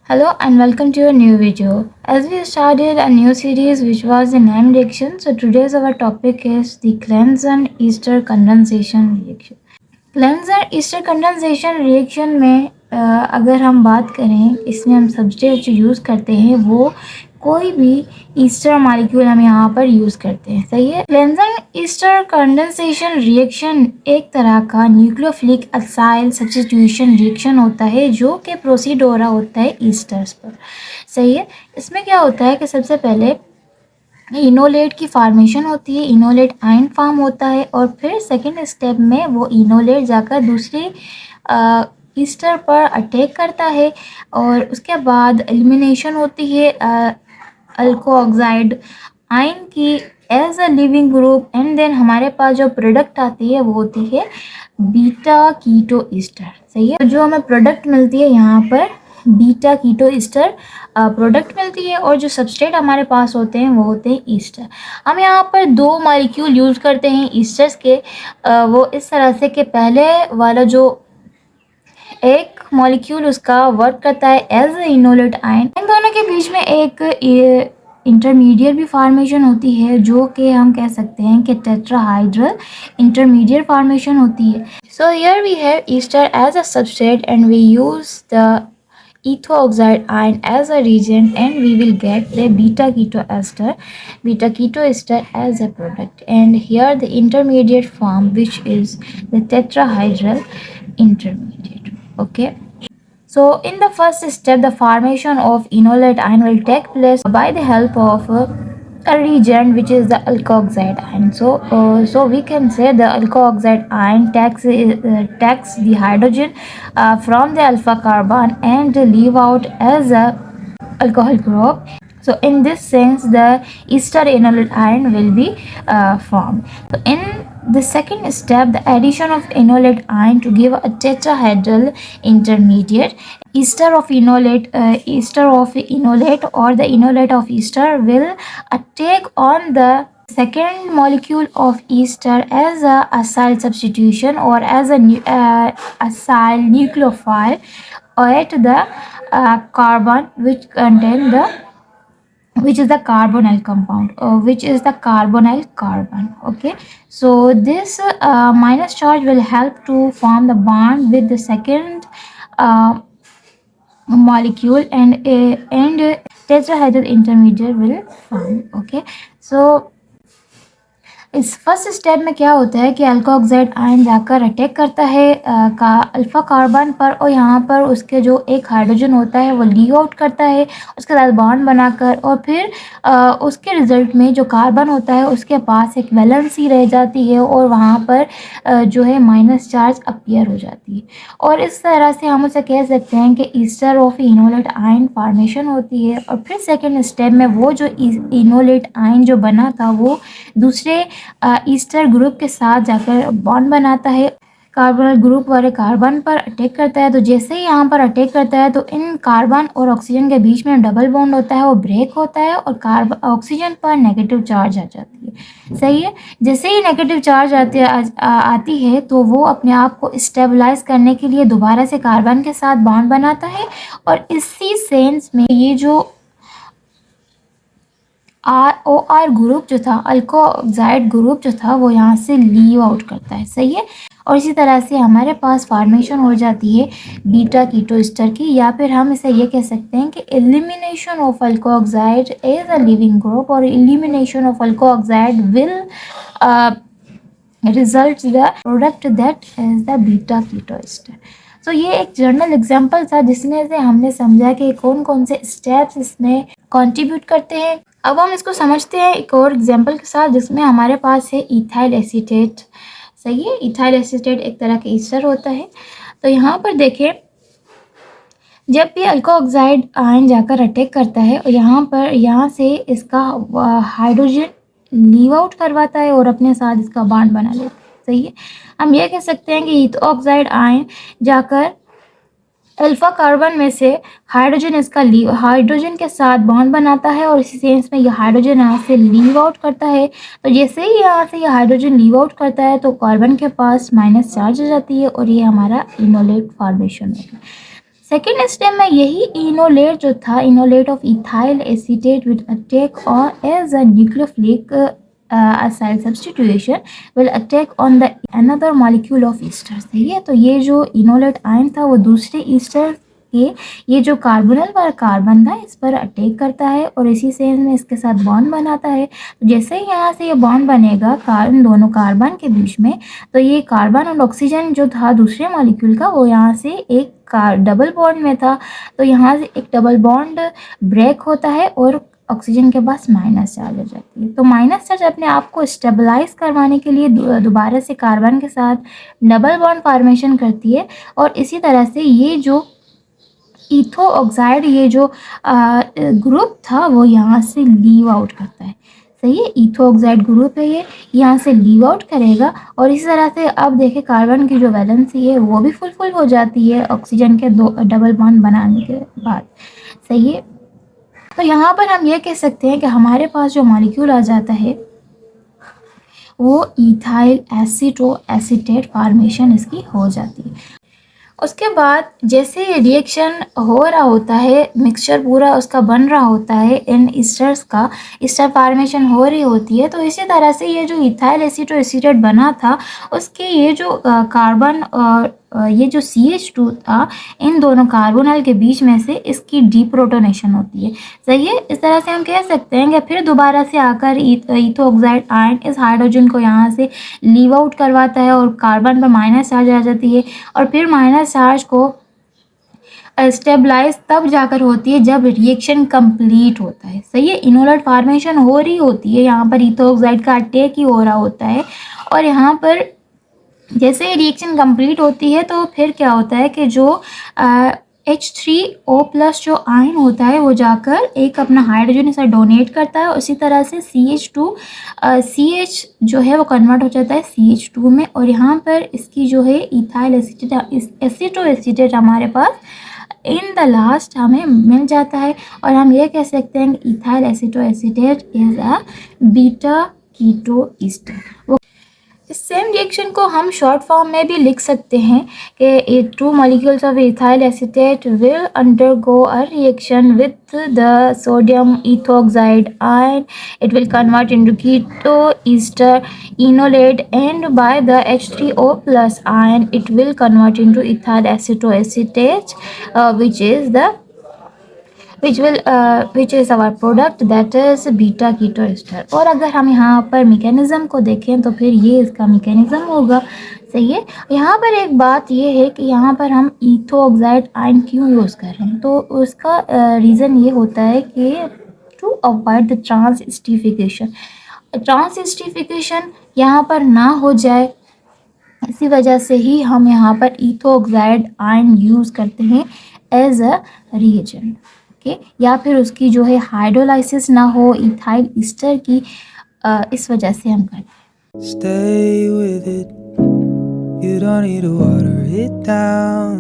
Hello and welcome to a new video. As we started a new series which was the name reaction, so today's our topic is the Clemson-Easter condensation reaction. Clemson-Easter condensation reaction में अगर हम बात करें, इसमें हम substrate जो use करते हैं वो कोई भी ईस्टर मॉलिक्यूल हम यहाँ पर यूज़ करते हैं। सही है। क्लेंजन ईस्टर कंडेंसेशन रिएक्शन एक तरह का न्यूक्लियोफिलिक असाइल सब्स्टिट्यूशन रिएक्शन होता है जो कि प्रोसीड हो रहा होता है ईस्टर्स पर। सही है। इसमें क्या होता है कि सबसे पहले इनोलेट की फॉर्मेशन होती है, इनोलेट आयन फॉर्म होता है और फिर सेकेंड स्टेप में वो इनोलेट जाकर दूसरे ईस्टर पर अटैक करता है और उसके बाद एलिमिनेशन होती है अल्को ऑक्साइड आयन की as a leaving group and then हमारे पास जो प्रोडक्ट आती है वो होती है बीटा कीटो ईस्टर। सही है। जो हमें प्रोडक्ट मिलती है यहाँ पर बीटा कीटो ईस्टर प्रोडक्ट मिलती है और जो सबस्ट्रेट हमारे पास होते हैं वो होते हैं ईस्टर। हम यहाँ पर दो मॉलिक्यूल यूज़ करते हैं ईस्टर्स के। वो इस तरह से कि पहले वाला जो एक मॉलिक्यूल उसका वर्क करता है एज ए इनोलेट आयन। इन दोनों के बीच में एक इंटरमीडिएट भी फॉर्मेशन होती है जो कि हम कह सकते हैं कि टेट्राहाइड्रल इंटरमीडिएट फॉर्मेशन होती है। So here we have ester as a substrate and we use the etho oxide ion as a reagent and we will get the beta keto ester as a product, and here the intermediate form which is the tetrahedral intermediate. Okay, so in the first step the formation of enolate ion will take place by the help of a reagent which is the alkoxide ion. So we can say the alkoxide ion takes the hydrogen from the alpha carbon and leave out as a alcohol group. So in this sense the ester enolate ion will be formed. So in the second step the addition of enolate ion to give a tetrahedral intermediate. Ester of enolate or the enolate of ester will take on the second molecule of ester as a acyl substitution or as a acyl nucleophile at the carbon which is the carbonyl compound, which is the carbonyl carbon. Okay, so this minus charge will help to form the bond with the second molecule and tetrahedral intermediate will form. Okay, so इस first step में क्या होता है कि अल्कोऑक्साइड ion जाकर attack करता है alpha carbon पर और यहाँ पर उसके जो एक हाइड्रोजन होता है वो लीव आउट करता है उसके साथ बॉन्ड बनाकर, और फिर उसके रिजल्ट में जो कार्बन होता है उसके पास एक वैलेंसी रह जाती है और वहाँ पर जो है माइनस चार्ज अपीयर हो जाती है और इस तरह से हम उसे कह सकते हैं कि ester of enolate ion formation होती है। और फिर सेकेंड स्टेप में वो जो इनोलेट आयन जो बना था वो दूसरे ईस्टर ग्रुप के साथ जाकर बॉन्ड बनाता है, कार्बोनिल ग्रुप वाले कार्बन पर अटैक करता है। तो जैसे ही यहाँ पर अटैक करता है तो इन कार्बन और ऑक्सीजन के बीच में डबल बॉन्ड होता है, वो ब्रेक होता है और ऑक्सीजन पर नेगेटिव चार्ज आ जाती है। सही है। जैसे ही नेगेटिव चार्ज आती है तो वो अपने आप को स्टेबलाइज करने के लिए दोबारा से कार्बन के साथ बॉन्ड बनाता है और इसी सेंस में ये जो OR ग्रुप जो था, अल्कोऑक्साइड ग्रुप जो था, वो यहाँ से लीव आउट करता है। सही है। और इसी तरह से हमारे पास फॉर्मेशन हो जाती है बीटा कीटो ईस्टर की, या फिर हम इसे ये कह सकते हैं कि elimination of alkoxide as a leaving group और elimination of alkoxide will result the product that is the beta keto ester. तो ये एक जर्नल एग्जाम्पल था जिसमें से हमने समझा कि कौन कौन से स्टेप्स इसमें कंट्रीब्यूट करते हैं। अब हम इसको समझते हैं एक और एग्जाम्पल के साथ जिसमें हमारे पास है इथाइल एसीटेट। सही है। इथाइल एसीटेट एक तरह का ईस्टर होता है। तो यहाँ पर देखें, जब भी अल्कोऑक्साइड आयन जाकर अटैक करता है और यहाँ से इसका हाइड्रोजन लीव आउट करवाता है और अपने साथ इसका बॉन्ड बना लेता है। सही है। हम ये कह सकते हैं कि ऑक्साइड आयन जाकर अल्फा कार्बन में से हाइड्रोजन के साथ बॉन्ड बनाता है और इसी सेंस में यह हाइड्रोजन यहाँ से लीव आउट करता है। तो जैसे ही यहाँ से यह हाइड्रोजन लीव आउट करता है तो कार्बन के पास माइनस चार्ज आ जाती है और ये हमारा इनोलेट फॉर्मेशन होगा। सेकेंड स्टेप में यही इनोलेट जो था, enolate of ethyl acetate with attack और as a nucleophilic cell substitution will attack on the another molecule of ester। सही है, तो ये जो इनोलेट आयन था वो दूसरे ईस्टर के ये जो कार्बोनल वाला कार्बन था इस पर अटैक करता है और इसी सेंस में इसके साथ बॉन्ड बनाता है। तो जैसे ही यहाँ से ये बॉन्ड बनेगा इन दोनों कार्बन के बीच में, तो ये कार्बन और ऑक्सीजन जो था दूसरे मॉलिक्यूल का वो यहाँ से एक डबल बॉन्ड में था, तो यहाँ से एक डबल बॉन्ड ब्रेक होता है और ऑक्सीजन के पास माइनस चार्ज हो जाती है। तो माइनस चार्ज अपने आप को स्टेबलाइज करवाने के लिए दोबारा से कार्बन के साथ डबल बॉन्ड फॉर्मेशन करती है और इसी तरह से ये जो ईथो ऑक्साइड ये जो ग्रुप था वो यहाँ से लीव आउट करता है। सही है, ईथो ऑक्साइड ग्रुप है ये, यहाँ से लीव आउट करेगा और इसी तरह से अब देखें कार्बन की जो वैलेंसी है वो भी फुलफिल हो जाती है ऑक्सीजन के दो डबल बॉन्ड बनाने के बाद। सही है, तो यहाँ पर हम ये कह सकते हैं कि हमारे पास जो मॉलिक्यूल आ जाता है वो इथाइल एसीटेट फॉर्मेशन इसकी हो जाती है। उसके बाद जैसे रिएक्शन हो रहा होता है, मिक्सचर पूरा उसका बन रहा होता है, इन ईस्टर्स का ईस्टर फॉर्मेशन हो रही होती है, तो इसी तरह से ये जो इथाइल एसीटेट बना था उसके ये जो कार्बन और ये जो CH2 था इन दोनों कार्बोनल के बीच में से इसकी डीप्रोटोनेशन होती है। सही है, इस तरह से हम कह सकते हैं कि फिर दोबारा से आकर ईथो ऑक्साइड आयन इस हाइड्रोजन को यहाँ से लीव आउट करवाता है और कार्बन पर माइनस चार्ज आ जाती है और फिर माइनस चार्ज को स्टेबलाइज तब जाकर होती है जब रिएक्शन कंप्लीट होता है। सही है, इनोलेट फॉर्मेशन हो रही होती है, यहाँ पर ईथो ऑक्साइड का अटैक ही हो रहा होता है और यहाँ पर जैसे रिएक्शन कंप्लीट होती है तो फिर क्या होता है कि जो H3O+ जो आयन होता है वो जाकर एक अपना हाइड्रोजन इसे डोनेट करता है, उसी तरह से CH जो है वो कन्वर्ट हो जाता है CH2 में और यहाँ पर इसकी जो है इथाइल एसीटेट हमारे पास इन द लास्ट हमें मिल जाता है और हम ये कह सकते हैं कि ethyl acetate is a beta keto ester. इस सेम रिएक्शन को हम शॉर्ट फॉर्म में भी लिख सकते हैं कि 2 molecules of ethyl acetate will undergo a reaction with the sodium etho oxide ion. It will convert into keto ester enolate and by the H3O+ ion it will convert into ethyl acetate which is our product that is beta keto ester. और अगर हम यहाँ पर mechanism को देखें तो फिर ये इसका मैकेनिज्म होगा। सही है, यहाँ पर एक बात ये है कि यहाँ पर हम ईथो ऑक्साइड आयन क्यों यूज़ कर रहे हैं, तो उसका रीज़न ये होता है कि टू अवॉइड द ट्रांसस्टिफिकेशन यहाँ पर ना हो जाए, इसी वजह से ही हम यहाँ पर ईथो ऑक्साइड आयन यूज़ करते हैं एज अ रिएजेंट। या फिर उसकी जो है हाइड्रोलाइसिस ना हो इथाइल ईस्टर की, इस वजह से हम करते हैं। Stay with it. You don't need to water it down.